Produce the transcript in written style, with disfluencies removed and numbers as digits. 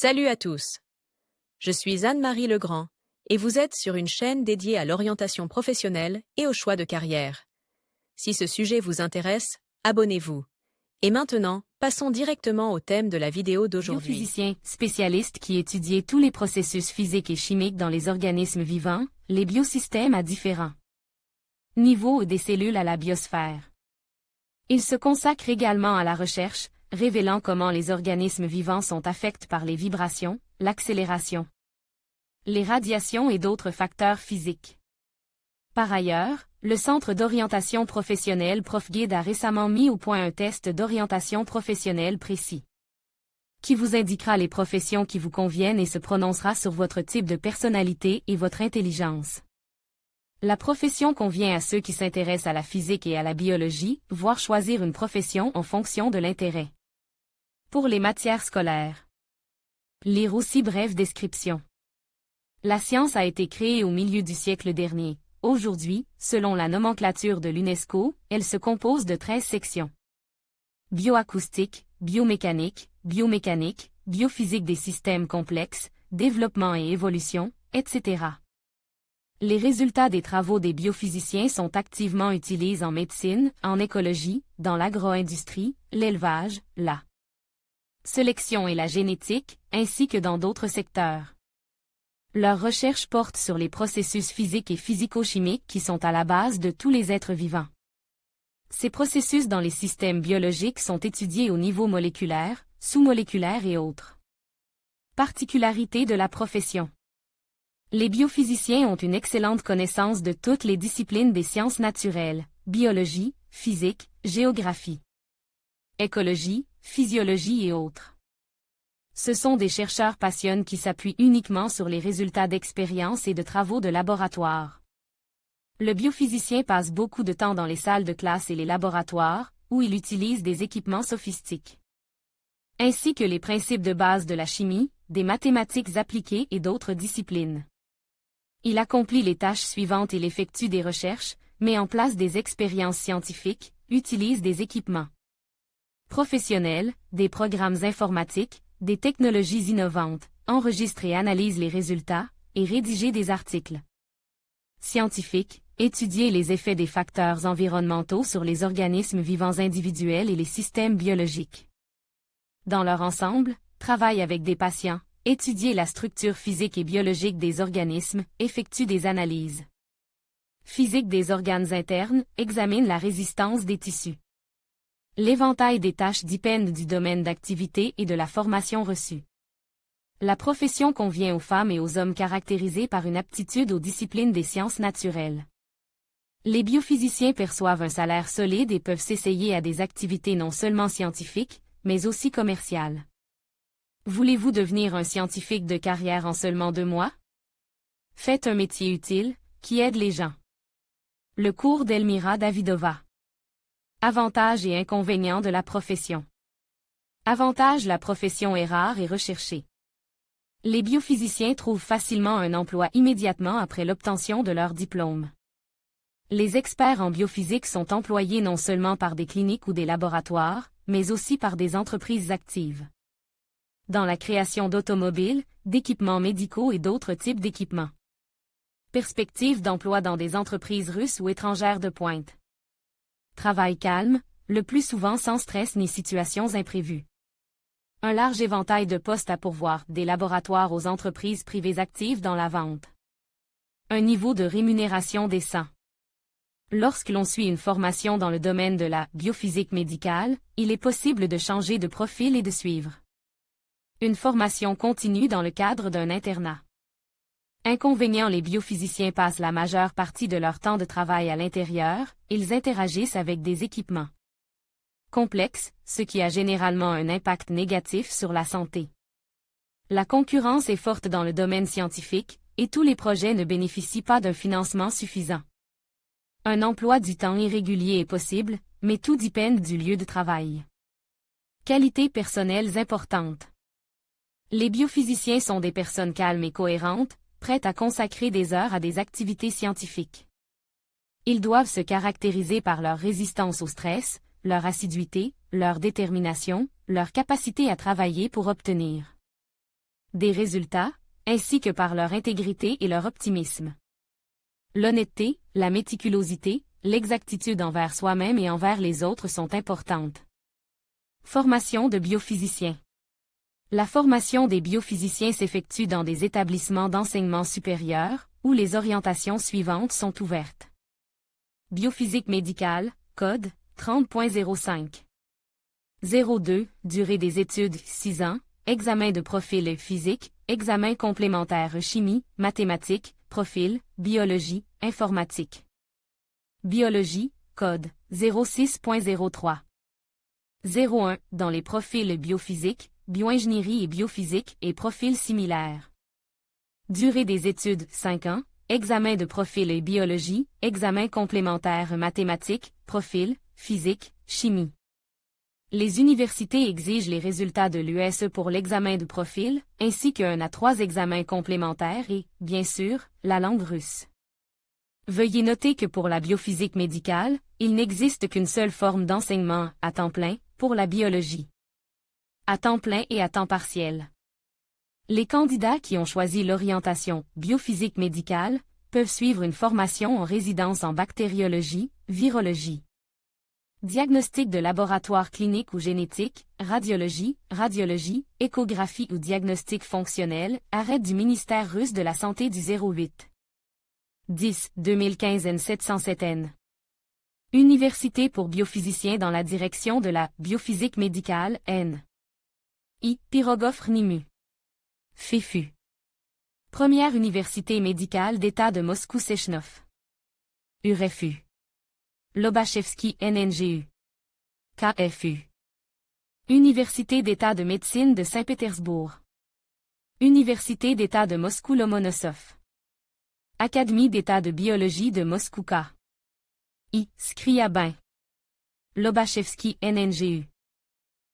Salut à tous. Je suis Anne-Marie Legrand et vous êtes sur une chaîne dédiée à l'orientation professionnelle et au choix de carrière. Si ce sujet vous intéresse, abonnez-vous. Et maintenant, passons directement au thème de la vidéo d'aujourd'hui. Biophysicien, spécialiste qui étudie tous les processus physiques et chimiques dans les organismes vivants, les biosystèmes à différents niveaux des cellules à la biosphère. Il se consacre également à la recherche, révélant comment les organismes vivants sont affectés par les vibrations, l'accélération, les radiations et d'autres facteurs physiques. Par ailleurs, le Centre d'orientation professionnelle ProfGuide a récemment mis au point un test d'orientation professionnelle précis, qui vous indiquera les professions qui vous conviennent et se prononcera sur votre type de personnalité et votre intelligence. La profession convient à ceux qui s'intéressent à la physique et à la biologie, voire choisir une profession en fonction de l'intérêt. Pour les matières scolaires. Lire aussi brève description. La science a été créée au milieu du siècle dernier. Aujourd'hui, selon la nomenclature de l'UNESCO, elle se compose de 13 sections. Bioacoustique, biomécanique, biophysique des systèmes complexes, développement et évolution, etc. Les résultats des travaux des biophysiciens sont activement utilisés en médecine, en écologie, dans l'agro-industrie, l'élevage, la sélection et la génétique, ainsi que dans d'autres secteurs. Leurs recherches portent sur les processus physiques et physico-chimiques qui sont à la base de tous les êtres vivants. Ces processus dans les systèmes biologiques sont étudiés au niveau moléculaire, sous-moléculaire et autres. Particularité de la profession. Les biophysiciens ont une excellente connaissance de toutes les disciplines des sciences naturelles, biologie, physique, géographie, écologie, physiologie et autres. Ce sont des chercheurs passionnés qui s'appuient uniquement sur les résultats d'expériences et de travaux de laboratoire. Le biophysicien passe beaucoup de temps dans les salles de classe et les laboratoires, où il utilise des équipements sophistiques, ainsi que les principes de base de la chimie, des mathématiques appliquées et d'autres disciplines. Il accomplit les tâches suivantes et effectue des recherches, met en place des expériences scientifiques, utilise des équipements professionnels, des programmes informatiques, des technologies innovantes, enregistre et analyse les résultats, et rédiger des articles scientifiques, étudier les effets des facteurs environnementaux sur les organismes vivants individuels et les systèmes biologiques. Dans leur ensemble, travaille avec des patients, étudier la structure physique et biologique des organismes, effectue des analyses physiques des organes internes, examine la résistance des tissus. L'éventail des tâches dépend du domaine d'activité et de la formation reçue. La profession convient aux femmes et aux hommes caractérisés par une aptitude aux disciplines des sciences naturelles. Les biophysiciens perçoivent un salaire solide et peuvent s'essayer à des activités non seulement scientifiques, mais aussi commerciales. Voulez-vous devenir un scientifique de carrière en seulement 2 mois? Faites un métier utile, qui aide les gens. Le cours d'Elmira Davidova. Avantages et inconvénients de la profession. Avantages: la profession est rare et recherchée. Les biophysiciens trouvent facilement un emploi immédiatement après l'obtention de leur diplôme. Les experts en biophysique sont employés non seulement par des cliniques ou des laboratoires, mais aussi par des entreprises actives dans la création d'automobiles, d'équipements médicaux et d'autres types d'équipements. Perspectives d'emploi dans des entreprises russes ou étrangères de pointe. Travail calme, le plus souvent sans stress ni situations imprévues. Un large éventail de postes à pourvoir, des laboratoires aux entreprises privées actives dans la vente. Un niveau de rémunération décent. Lorsque l'on suit une formation dans le domaine de la biophysique médicale, il est possible de changer de profil et de suivre une formation continue dans le cadre d'un internat. Inconvénient: les biophysiciens passent la majeure partie de leur temps de travail à l'intérieur, ils interagissent avec des équipements complexes, ce qui a généralement un impact négatif sur la santé. La concurrence est forte dans le domaine scientifique, et tous les projets ne bénéficient pas d'un financement suffisant. Un emploi du temps irrégulier est possible, mais tout dépend du lieu de travail. Qualités personnelles importantes. Les biophysiciens sont des personnes calmes et cohérentes, prêtes à consacrer des heures à des activités scientifiques. Ils doivent se caractériser par leur résistance au stress, leur assiduité, leur détermination, leur capacité à travailler pour obtenir des résultats, ainsi que par leur intégrité et leur optimisme. L'honnêteté, la méticulosité, l'exactitude envers soi-même et envers les autres sont importantes. Formation de biophysiciens. La formation des biophysiciens s'effectue dans des établissements d'enseignement supérieur, où les orientations suivantes sont ouvertes. Biophysique médicale, code 30.05. 02, durée des études 6 ans, examen de profil physique, examen complémentaire chimie, mathématiques, profil, biologie, informatique. Biologie, code 06.03. 01, dans les profils biophysique, bioingénierie et biophysique et profils similaires. Durée des études 5 ans, examen de profil biologie, examen complémentaire mathématiques, profil, physique, chimie. Les universités exigent les résultats de l'USE pour l'examen de profil, ainsi qu'un à 3 examens complémentaires et, bien sûr, la langue russe. Veuillez noter que pour la biophysique médicale, il n'existe qu'une seule forme d'enseignement, à temps plein, pour la biologie. À temps plein et à temps partiel. Les candidats qui ont choisi l'orientation biophysique médicale peuvent suivre une formation en résidence en bactériologie, virologie. Diagnostic de laboratoire clinique ou génétique, radiologie, échographie ou diagnostic fonctionnel, arrêt du ministère russe de la Santé du 08. 10, 2015 N707N. Université pour biophysiciens dans la direction de la biophysique médicale, N. I. Pirogov Nimu. FEFU. Première université médicale d'État de Moscou-Sechnov. UREFU. Lobachevski NNGU. KFU. Université d'État de médecine de Saint-Pétersbourg. Université d'État de Moscou-Lomonosov. Académie d'État de biologie de Moscou K. I. Skriabin. Lobachevski NNGU.